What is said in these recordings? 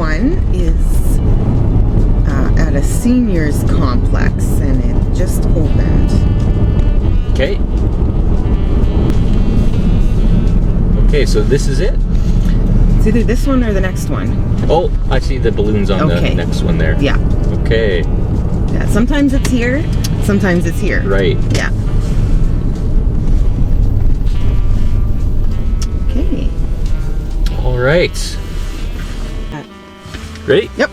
one is at a seniors complex, and it just opened. Okay. Okay, so this is it? It's either this one or the next one. Oh, I see the balloons on the next one there. Yeah. Okay. Yeah, sometimes it's here, sometimes it's here. Right. Yeah. Okay. All right. Ready? Yep.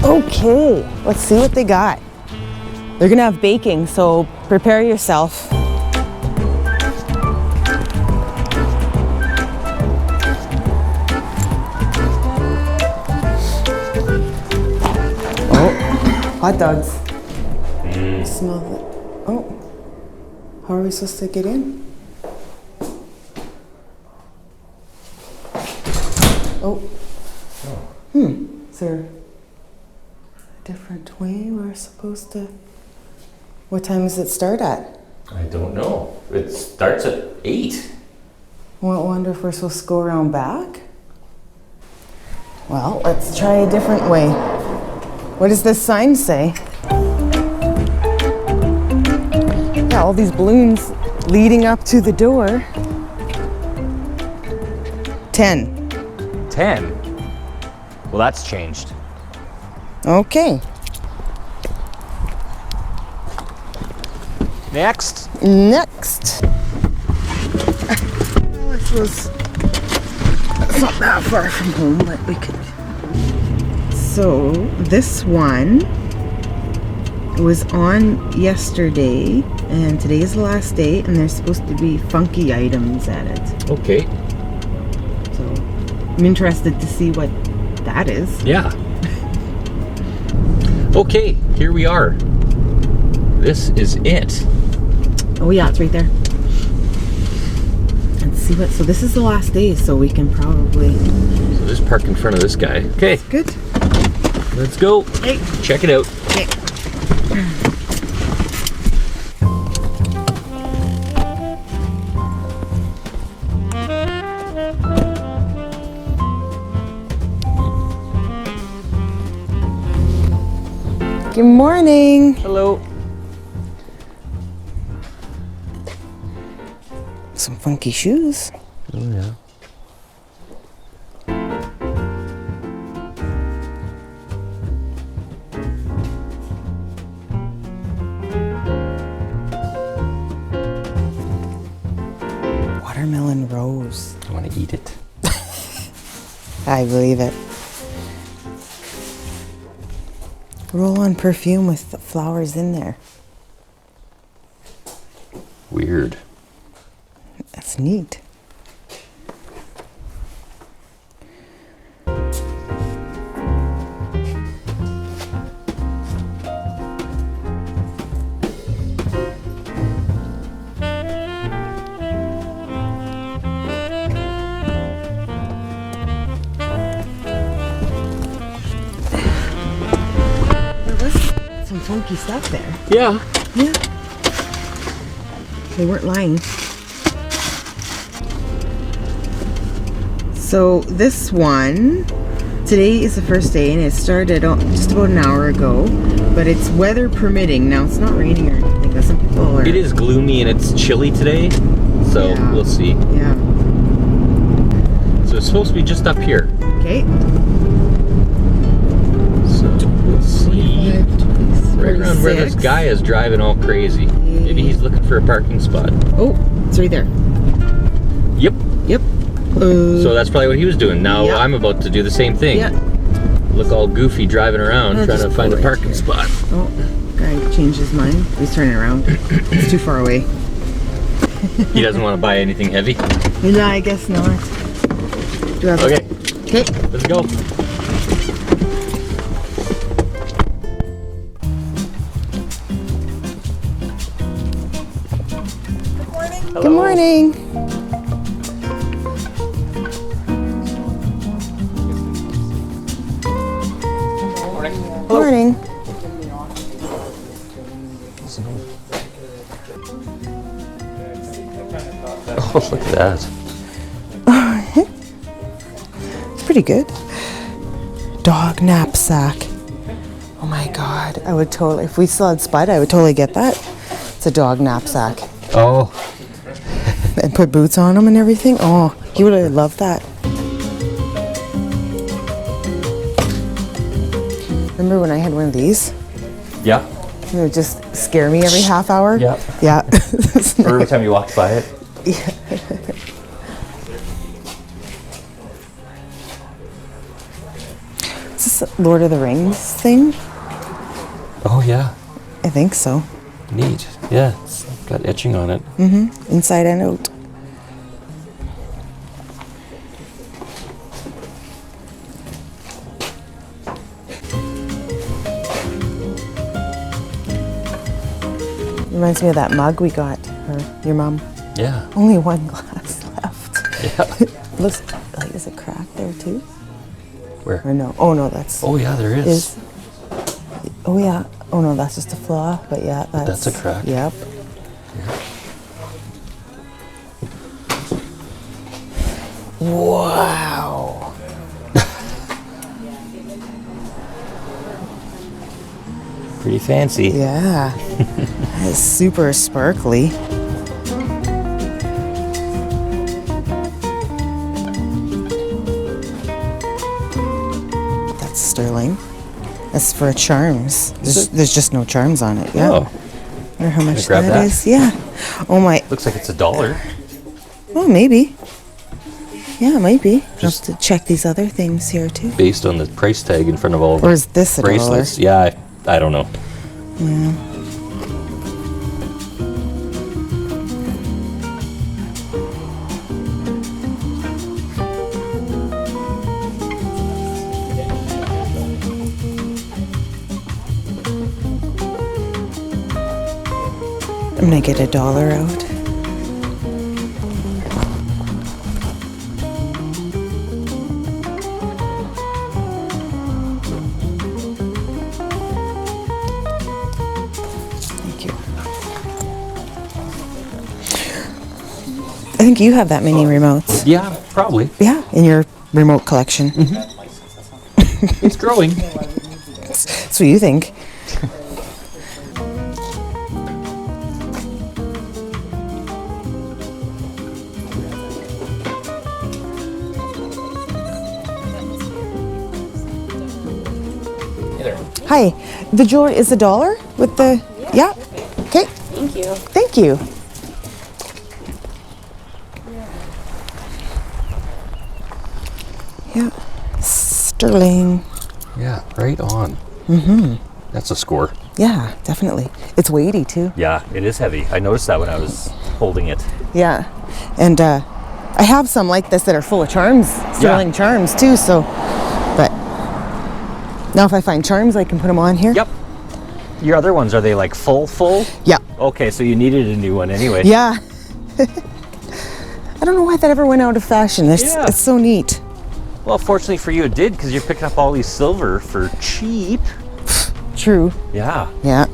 Okay, let's see what they got. They're gonna have baking, so prepare yourself. Oh, hot dogs. Smell it. Oh, how are we supposed to get in? Oh. Is there a different way we're supposed to? What time does it start at? I don't know. It starts at 8. Well, I wonder if we're supposed to go around back? Well, let's try a different way. What does this sign say? Yeah, all these balloons leading up to the door. 10. 10? Well, that's changed. Okay. Next. Next. Well, I suppose it's not that far from home, but we could. So this one was on yesterday, and today is the last day, and there's supposed to be funky items at it. Okay. So I'm interested to see what that is. Yeah. Okay, here we are. This is it. Oh yeah, it's right there. And see what, so this is the last day, so we can probably. So just park in front of this guy. Okay. Good. Let's go. Hey. Check it out. Okay. Good morning. Hello. Some funky shoes. Oh yeah. Watermelon rose. I want to eat it. I believe it. Roll-on perfume with the flowers in there. Weird. That's neat. Some funky stuff there. Yeah. Yeah. They weren't lying. So this one, today is the first day, and it started just about an hour ago, but it's weather permitting. Now it's not raining or anything, but some people are. It is gloomy and it's chilly today, so Yeah. we'll see. Yeah. So it's supposed to be just up here. Okay. So we'll see. 25, Right around where this 46. guy is driving all crazy. Maybe he's looking for a parking spot. Oh, it's right there. Yep. Yep. So that's probably what he was doing. Now Yeah. I'm about to do the same thing. Yeah. Look all goofy driving around trying to find a parking spot. Oh, guy changed his mind. He's turning around. It's too far away. He doesn't want to buy anything heavy. No, I guess not. Do I have Okay. Okay. Let's go. Good morning. Hello. Morning. There's no Oh, look at that. It's pretty good. Dog knapsack. Oh my god. I would totally, if we still had Spud, I would totally get that. It's a dog knapsack. Oh. And put boots on him and everything. Oh, he would have loved that. Remember when I had one of these? Yeah. It would just scare me every half hour. Yeah. Yeah. Or every time you walked by it. Yeah. Is this a Lord of the Rings thing? Oh, yeah. I think so. Neat. Yeah, it's got etching on it. Mm-hmm. Inside and out. Reminds me of that mug we got for your mom. Yeah. Only one glass left. Yeah. Looks like, is it cracked there too? Where? Or no? Oh no, that's. Oh, yeah, there is. Oh yeah. Oh no, that's just a flaw. But yeah, That's a crack. Yep. Wow. Pretty fancy. Yeah. It's super sparkly. That's sterling. That's for charms. There's just no charms on it. Yeah. Oh. Wonder how much grab that? is. Yeah. Oh my. Looks like it's $1. Oh, maybe. Yeah, it might be. Just have to check these other things here too. Based on the price tag in front of all Or is this the $1? bracelets. Yeah, I don't know. Yeah. I'm gonna get $1 out. Thank you. I think you have that many remotes. Yeah, probably. Yeah, in your remote collection. It's growing. That's what you think. Hi, the jewelry is $1 with the, yeah, okay. Thank you. Thank you. Yeah, sterling. Yeah, right on. Mm-hmm. That's a score. Yeah, definitely. It's weighty too. Yeah, it is heavy. I noticed that when I was holding it. Yeah, and I have some like this that are full of charms, sterling charms too, so, but now if I find charms, I can put them on here. Yep. Your other ones, are they like full? Yeah. Okay, so you needed a new one anyway. Yeah. I don't know why that ever went out of fashion. It's so neat. Well, fortunately for you it did, because you're picking up all these silver for cheap. True. Yeah. Yeah.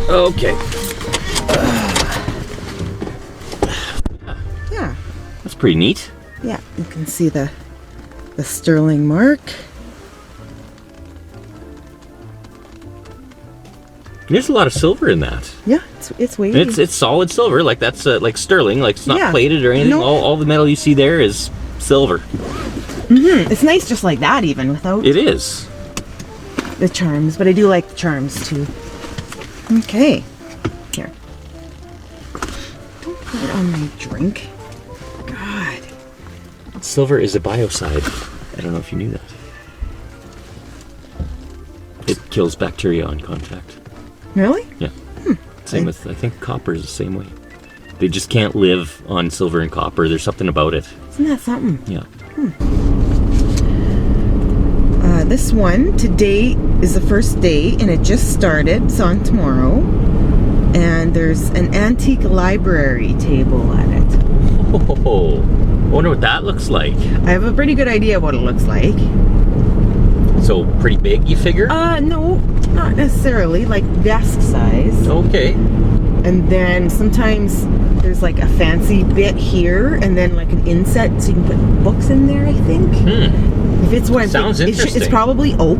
Okay. Yeah. That's pretty neat. Yeah, you can see the sterling mark. There's a lot of silver in that. Yeah, it's weighty. It's solid silver, like that's like sterling, like it's not Yeah. plated or anything. No. All the metal you see there is silver. It's nice just like that, even without It is. the charms, but I do like the charms too. Okay. Here. Don't put it on my drink. God. Silver is a biocide. I don't know if you knew that. It kills bacteria on contact. Really? Yeah. Same with, I think copper is the same way. They just can't live on silver and copper. There's something about it. Isn't that something? Yeah. This one, today is the first day, and it just started. It's on tomorrow. And there's an antique library table at it. Oh, wonder what that looks like. I have a pretty good idea what it looks like. So pretty big, you figure? No, not necessarily. Like desk size. Okay. And then sometimes there's like a fancy bit here, and then like an inset so you can put books in there, I think. If it's what Sounds interesting. It's probably oak.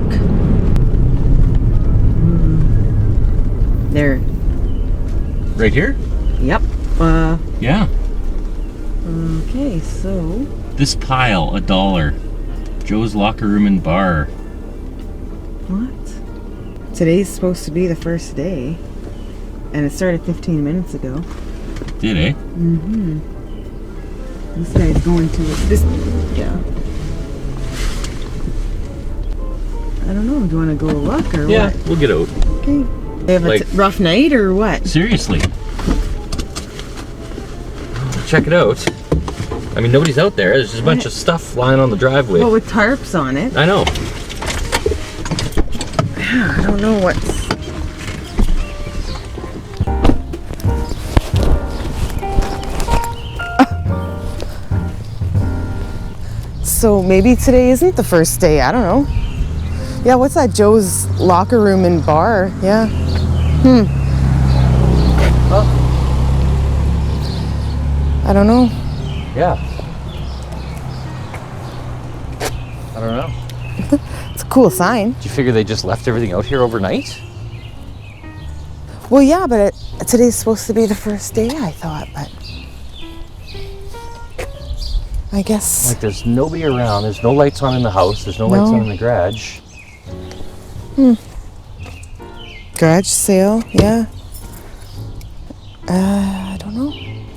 There. Right here? Yep. Yeah. Okay, so This pile, $1. Joe's Locker Room and Bar. what? Today's supposed to be the first day, and it started 15 minutes ago. Did eh? This guy's going to this. Yeah. I don't know. Do you want to go look or Yeah, what? we'll get out. Okay. They have Like- a rough night or what? Seriously. Check it out. I mean, nobody's out there. There's just a bunch of stuff lying on the driveway. Well, with tarps on it. I know. I don't know what's. So maybe today isn't the first day. I don't know. Yeah, what's that? Joe's Locker Room and Bar. Yeah. I don't know. Yeah. I don't know. It's a cool sign. Do you figure they just left everything out here overnight? Well, yeah, but today's supposed to be the first day, I thought, but I guess. Like, there's nobody around. There's no lights on in the house. There's no lights on in the garage. Garage sale, yeah. I don't know.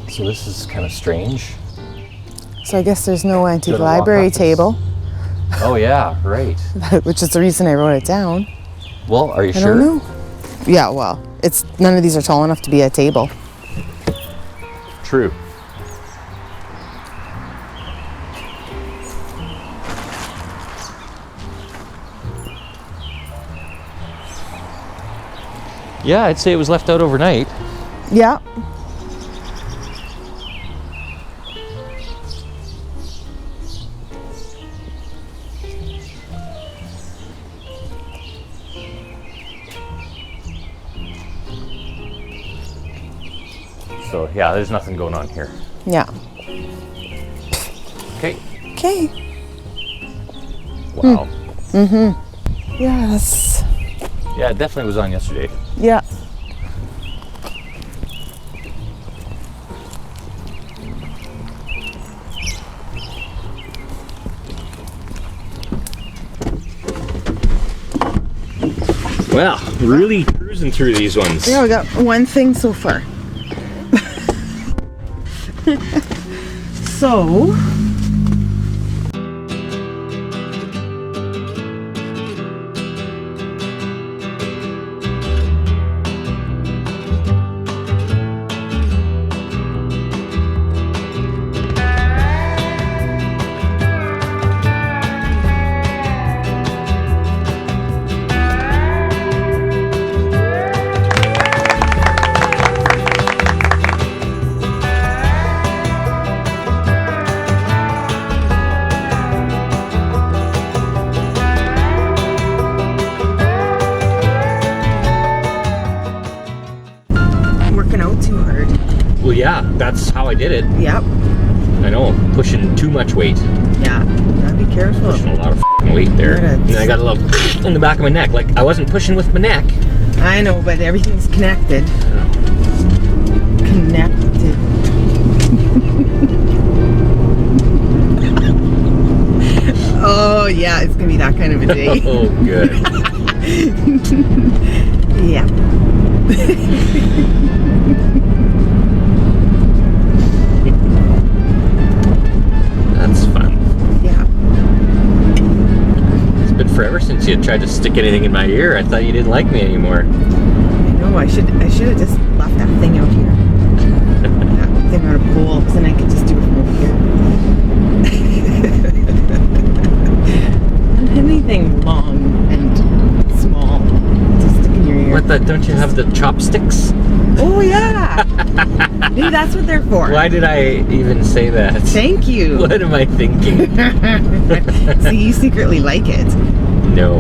So this is kind of strange. So I guess there's no antique Gotta walk library up this. table, Oh, yeah, right. which is the reason I wrote it down. Well, are you I sure? don't know. Yeah, well, it's none of these are tall enough to be a table. True. Yeah, I'd say it was left out overnight. Yeah. So, yeah, there's nothing going on here. Yeah. Okay. Okay. Wow. Yeah, that's. Yeah, it definitely was on yesterday. Yeah. Well, really cruising through these ones. Yeah, we got one thing so far. So. Working out too hard. Well, yeah, that's how I did it. Yep. I know, I'm pushing too much weight. Yeah. Gotta be careful. Pushing a lot of f***ing weight there. Yeah, And I got a little in the back of my neck. Like, I wasn't pushing with my neck. I know, but everything's connected. Connected. Oh yeah, it's gonna be that kind of a day. Oh, good. Yeah. That's fun. Yeah. It's been forever since you tried to stick anything in my ear. I thought you didn't like me anymore. I know. I should have just left that thing out here. That thing on a pole, because then I could just do it from over here. Not anything long and small to stick in your ear. What Don't you have the chopsticks? Oh yeah. Maybe that's what they're for. Why did I even say that? Thank you. What am I thinking? So you secretly like it. No,